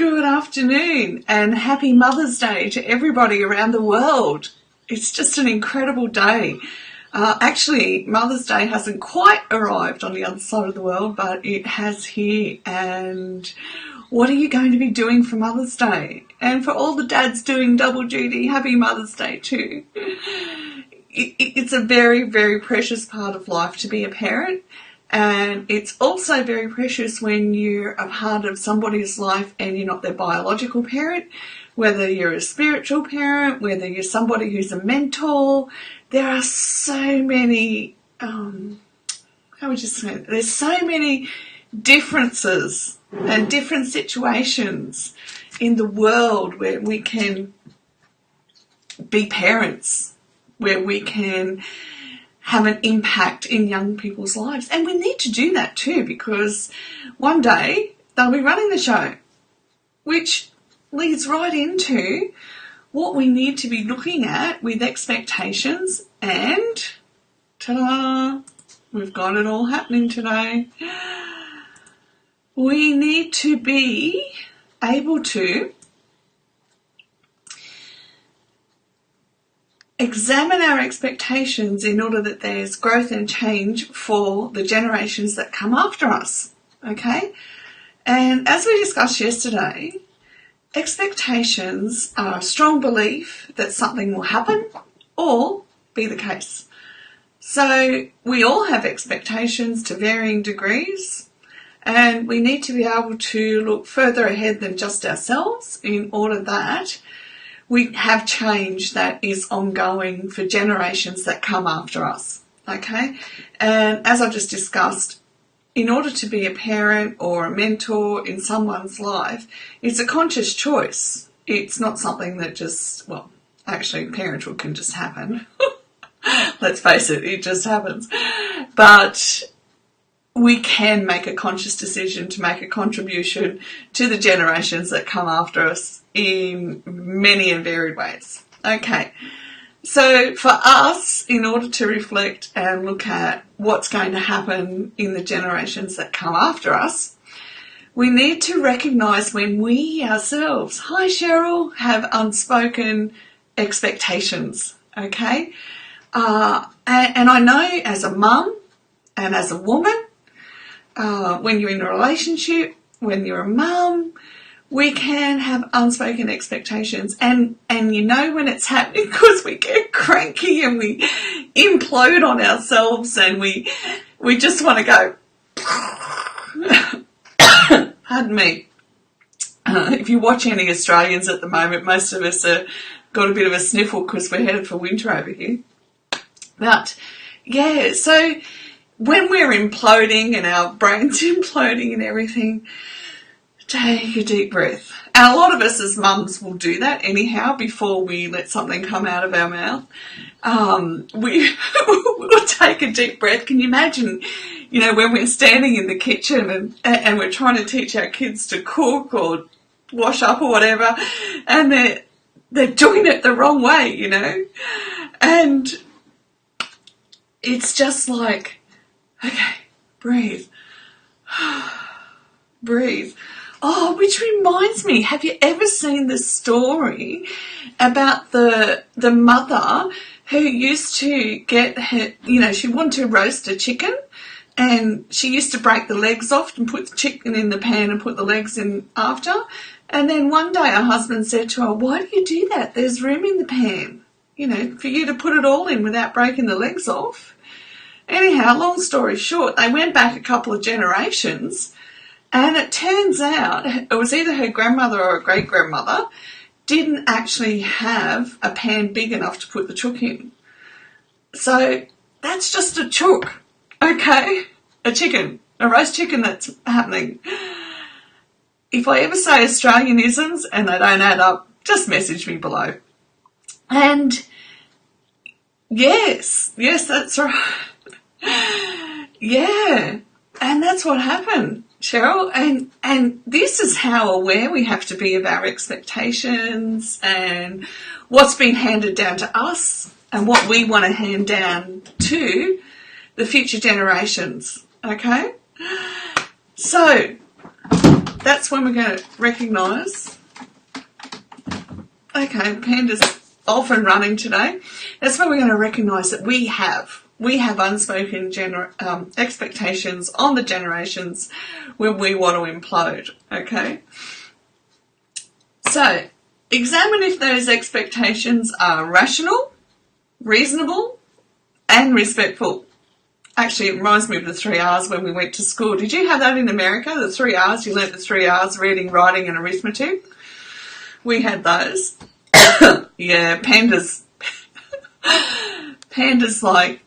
Good afternoon and happy Mother's Day to everybody around the world. It's just an incredible day. Actually, Mother's Day hasn't quite arrived on the other side of the world, but it has here. And what are you going to be doing for Mother's Day? And for all the dads doing double duty, happy Mother's Day too. It's a very, very precious part of life to be a parent. And it's also very precious when you're a part of somebody's life and you're not their biological parent, whether you're a spiritual parent, whether you're somebody who's a mentor. There are so many, there's so many differences and different situations in the world where we can be parents, where we can have an impact in young people's lives. And we need to do that too, because one day they'll be running the show, which leads right into what we need to be looking at with expectations. And ta-da, we've got it all happening today. We need to be able to examine our expectations in order that there's growth and change for the generations that come after us, okay? And as we discussed yesterday, expectations are a strong belief that something will happen or be the case. So we all have expectations to varying degrees, and we need to be able to look further ahead than just ourselves in order that we have change that is ongoing for generations that come after us, okay? And as I just discussed, in order to be a parent or a mentor in someone's life, it's a conscious choice. It's not something that just, well, actually parenthood can just happen. Let's face it, it just happens. But we can make a conscious decision to make a contribution to the generations that come after us in many and varied ways. Okay, so for us, in order to reflect and look at what's going to happen in the generations that come after us, we need to recognise when we ourselves, hi Cheryl, have unspoken expectations, okay? And I know as a mum and as a woman, when you're in a relationship, when you're a mum, we can have unspoken expectations, and you know when it's happening because we get cranky and we implode on ourselves and we just want to go, pardon me. If you watch any Australians at the moment, most of us are got a bit of a sniffle because we're headed for winter over here. But yeah, so when we're imploding and our brain's imploding and everything, take a deep breath. And a lot of us as mums will do that anyhow before we let something come out of our mouth. We'll take a deep breath. Can you imagine, when we're standing in the kitchen and we're trying to teach our kids to cook or wash up or whatever, and they're doing it the wrong way, And it's just like, okay, breathe. Breathe. Oh, which reminds me, have you ever seen the story about the mother who used to get her, she wanted to roast a chicken and she used to break the legs off and put the chicken in the pan and put the legs in after. And then one day her husband said to her, why do you do that? There's room in the pan, for you to put it all in without breaking the legs off. Anyhow, long story short, they went back a couple of generations. And it turns out it was either her grandmother or her great-grandmother didn't actually have a pan big enough to put the chook in. So that's just a chook, okay? A chicken, a roast chicken that's happening. If I ever say Australianisms and they don't add up, just message me below. And yes, that's right. Yeah, and that's what happened, Cheryl, and this is how aware we have to be of our expectations and what's been handed down to us and what we want to hand down to the future generations, okay? So that's when we're going to recognise, okay, Panda's off and running today. That's when we're going to recognise that we have unspoken expectations on the generations when we want to implode, okay? So, examine if those expectations are rational, reasonable, and respectful. Actually, it reminds me of the 3 R's when we went to school. Did you have that in America, the 3 R's? You learnt the 3 R's, reading, writing, and arithmetic? We had those. Yeah, Panda's like,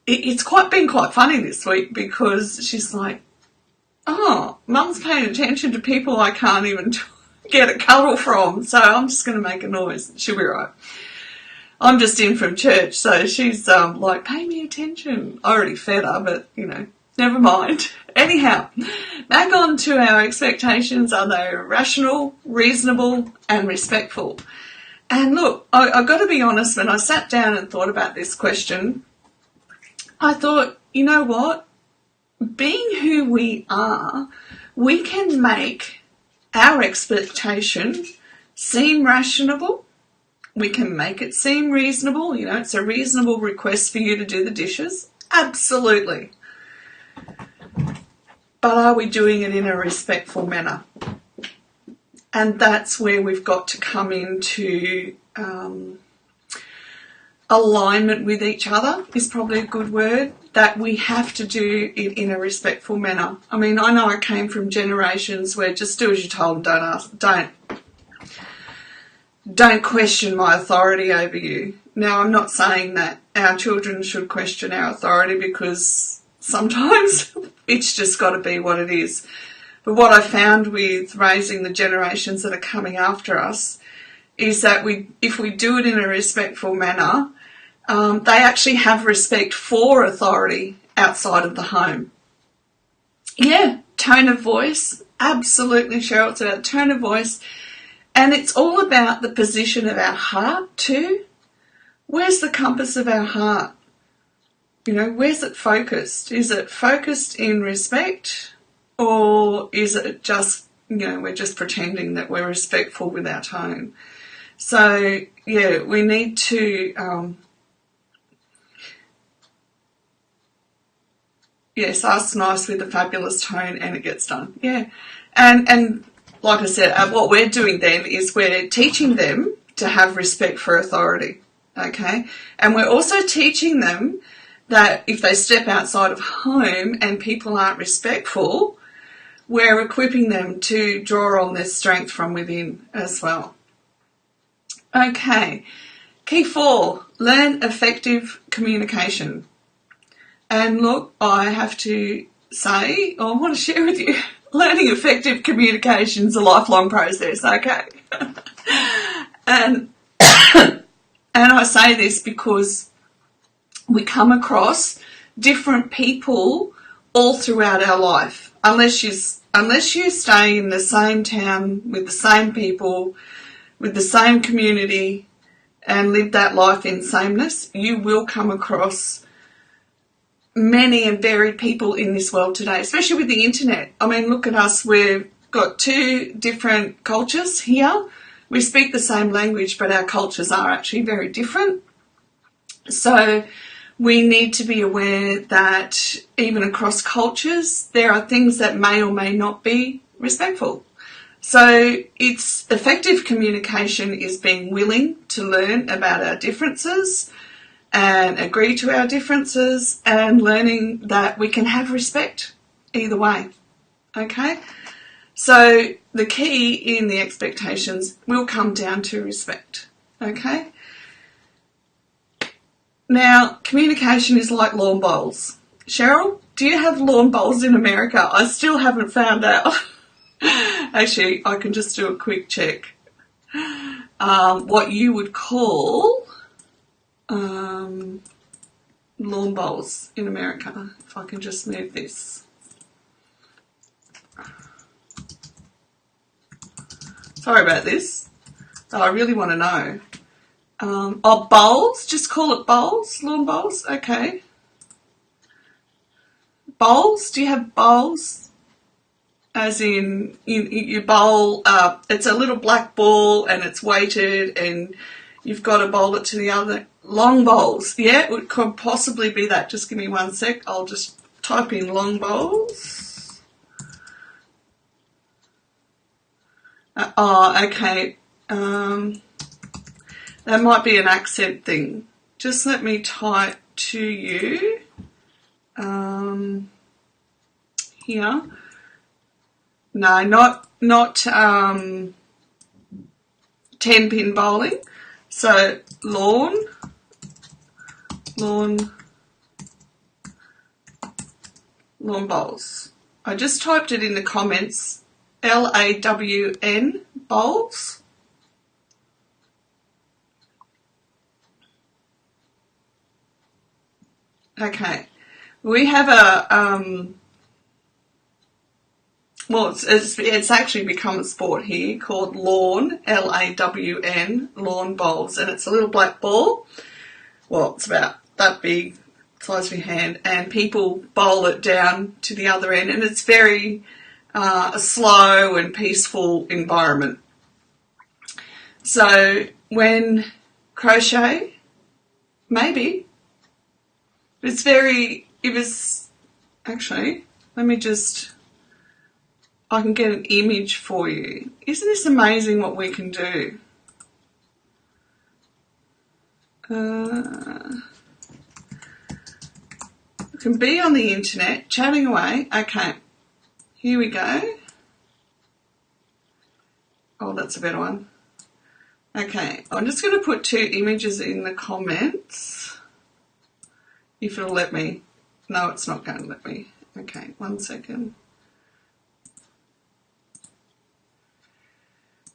it's been quite funny this week because she's like, oh, Mum's paying attention to people I can't even get a cuddle from, so I'm just going to make a noise. She'll be right. I'm just in from church, so she's like, pay me attention. I already fed her, but, you know, never mind. Anyhow, back on to our expectations. Are they rational, reasonable, and respectful? And look, I've got to be honest, when I sat down and thought about this question, I thought, you know what? Being who we are, we can make our expectation seem rational. We can make it seem reasonable. You know, it's a reasonable request for you to do the dishes. Absolutely. But are we doing it in a respectful manner? And that's where we've got to come into alignment with each other is probably a good word, that we have to do it in a respectful manner. I mean, I know I came from generations where just do as you're told, don't question my authority over you. Now, I'm not saying that our children should question our authority because sometimes it's just got to be what it is. But what I found with raising the generations that are coming after us is that if we do it in a respectful manner, they actually have respect for authority outside of the home. Yeah, tone of voice. Absolutely, Cheryl. It's about tone of voice. And it's all about the position of our heart too. Where's the compass of our heart? You know, where's it focused? Is it focused in respect, or is it just, you know, we're just pretending that we're respectful with our tone? So, yeah, we need to, yes, ask nice with a fabulous tone and it gets done. Yeah. And like I said, what we're doing then is we're teaching them to have respect for authority, okay? And we're also teaching them that if they step outside of home and people aren't respectful, we're equipping them to draw on their strength from within as well. Okay, key 4, learn effective communication. And look, I have to say, I want to share with you, learning effective communication is a lifelong process, okay? and I say this because we come across different people all throughout our life. Unless you stay in the same town with the same people, with the same community, and live that life in sameness, you will come across many and varied people in this world today, especially with the internet. I mean, look at us. We've got 2 different cultures here. We speak the same language, but our cultures are actually very different. So we need to be aware that even across cultures, there are things that may or may not be respectful. So it's effective communication is being willing to learn about our differences and agree to our differences and learning that we can have respect either way, okay? So the key in the expectations will come down to respect, okay? Now, communication is like lawn bowls. Cheryl, do you have lawn bowls in America? I still haven't found out. Actually, I can just do a quick check. What you would call lawn bowls in America. If I can just move this. Sorry about this. I really want to know. Bowls? Just call it bowls? Lawn bowls? Okay. Bowls? Do you have bowls? as in you bowl, it's a little black ball and it's weighted and you've got to bowl it to the other. Long bowls, yeah, it could possibly be that. Just give me 1 sec, I'll just type in long bowls. Okay, that might be an accent thing. Just let me type to you here. No, not 10-pin bowling. So lawn bowls. I just typed it in the comments. LAWN bowls. Okay, we have a well, it's actually become a sport here called lawn, LAWN, lawn bowls, and it's a little black ball. Well, it's about that big, size of your hand, and people bowl it down to the other end, and it's very a slow and peaceful environment. So when crochet, maybe, it was, actually, let me just, I can get an image for you. Isn't this amazing what we can do? You can be on the internet, chatting away. Okay, here we go. Oh, that's a better one. Okay, I'm just going to put 2 images in the comments. If it'll let me. No, it's not going to let me. Okay, 1 second.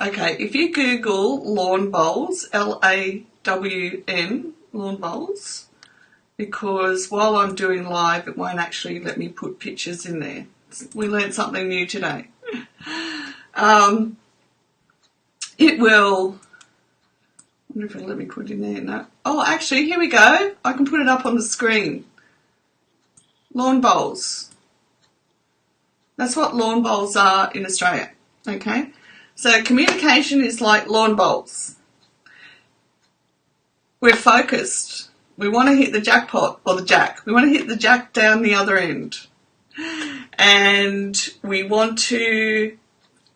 Okay, if you Google lawn bowls, LAWN, lawn bowls, because while I'm doing live, it won't actually let me put pictures in there. We learned something new today. It will, I wonder if it'll let me put it in there. No. Oh, actually, here we go. I can put it up on the screen. Lawn bowls. That's what lawn bowls are in Australia, okay? So communication is like lawn bowls. We're focused. We want to hit the jackpot, or the jack. We want to hit the jack down the other end. And we want to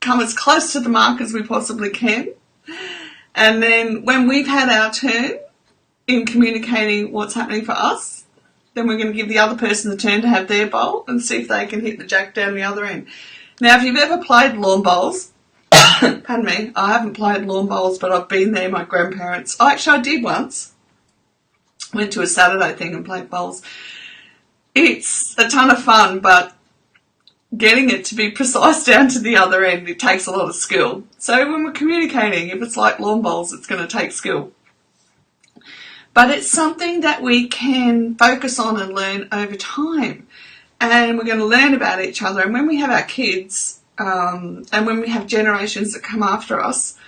come as close to the mark as we possibly can. And then when we've had our turn in communicating what's happening for us, then we're going to give the other person the turn to have their bowl and see if they can hit the jack down the other end. Now, if you've ever played lawn bowls, pardon me, I haven't played lawn bowls, but I've been there, my grandparents. Actually, I did once. Went to a Saturday thing and played bowls. It's a ton of fun, but getting it to be precise down to the other end, it takes a lot of skill. So when we're communicating, if it's like lawn bowls, it's going to take skill. But it's something that we can focus on and learn over time. And we're going to learn about each other. And when we have our kids, and when we have generations that come after us,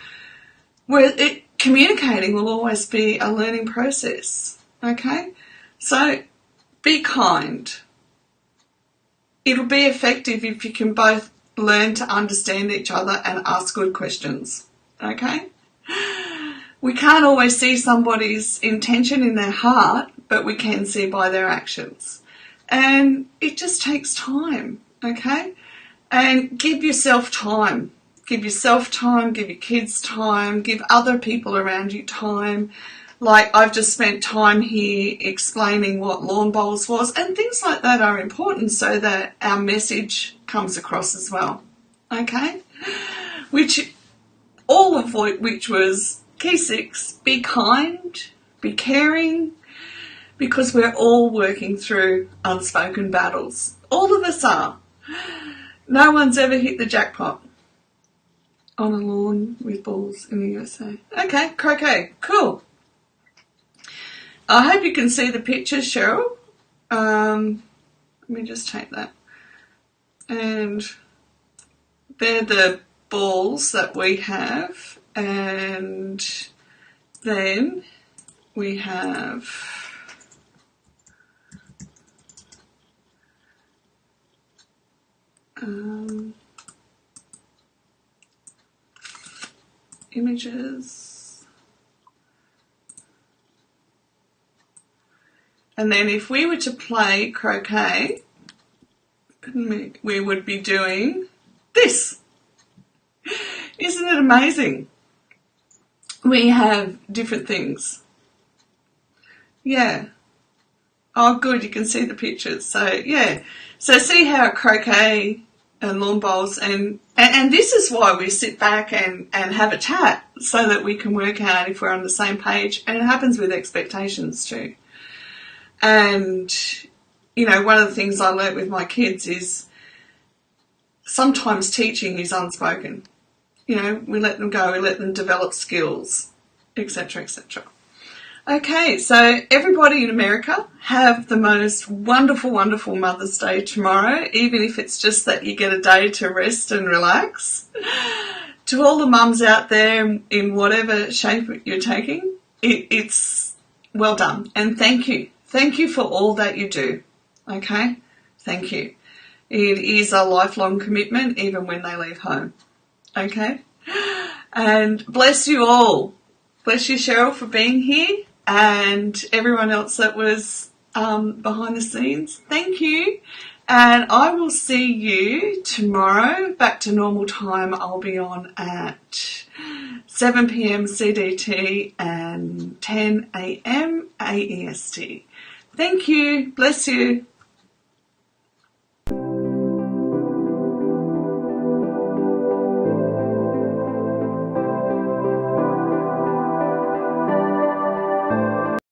communicating will always be a learning process. Okay? So be kind. It'll be effective if you can both learn to understand each other and ask good questions. Okay? We can't always see somebody's intention in their heart, but we can see by their actions. And it just takes time, okay? And give yourself time. Give yourself time, give your kids time, give other people around you time. Like I've just spent time here explaining what lawn bowls was, and things like that are important so that our message comes across as well, okay? All of which was key 6, be kind, be caring, because we're all working through unspoken battles. All of us are. No one's ever hit the jackpot on a lawn with balls in the USA. Okay, croquet, cool. I hope you can see the pictures, Cheryl. Let me just take that. And they're the balls that we have. And then we have images. And then if we were to play croquet, we would be doing this. Isn't it amazing? We have different things. Yeah. Oh, good, you can see the pictures. So, yeah. So see how croquet and lawn bowls, and this is why we sit back and have a chat, so that we can work out if we're on the same page. And it happens with expectations too. And, you know, one of the things I learnt with my kids is sometimes teaching is unspoken. You know, we let them go, we let them develop skills, etc., etc. Okay, so everybody in America, have the most wonderful, wonderful Mother's Day tomorrow, even if it's just that you get a day to rest and relax. To all the mums out there in whatever shape you're taking, it's well done, and thank you. Thank you for all that you do, okay? Thank you. It is a lifelong commitment, even when they leave home, okay? And bless you all. Bless you, Cheryl, for being here, and everyone else that was behind the scenes. Thank you. And I will see you tomorrow, back to normal time. I'll be on at 7 p.m. CDT and 10 a.m. AEST. Thank you. Bless you.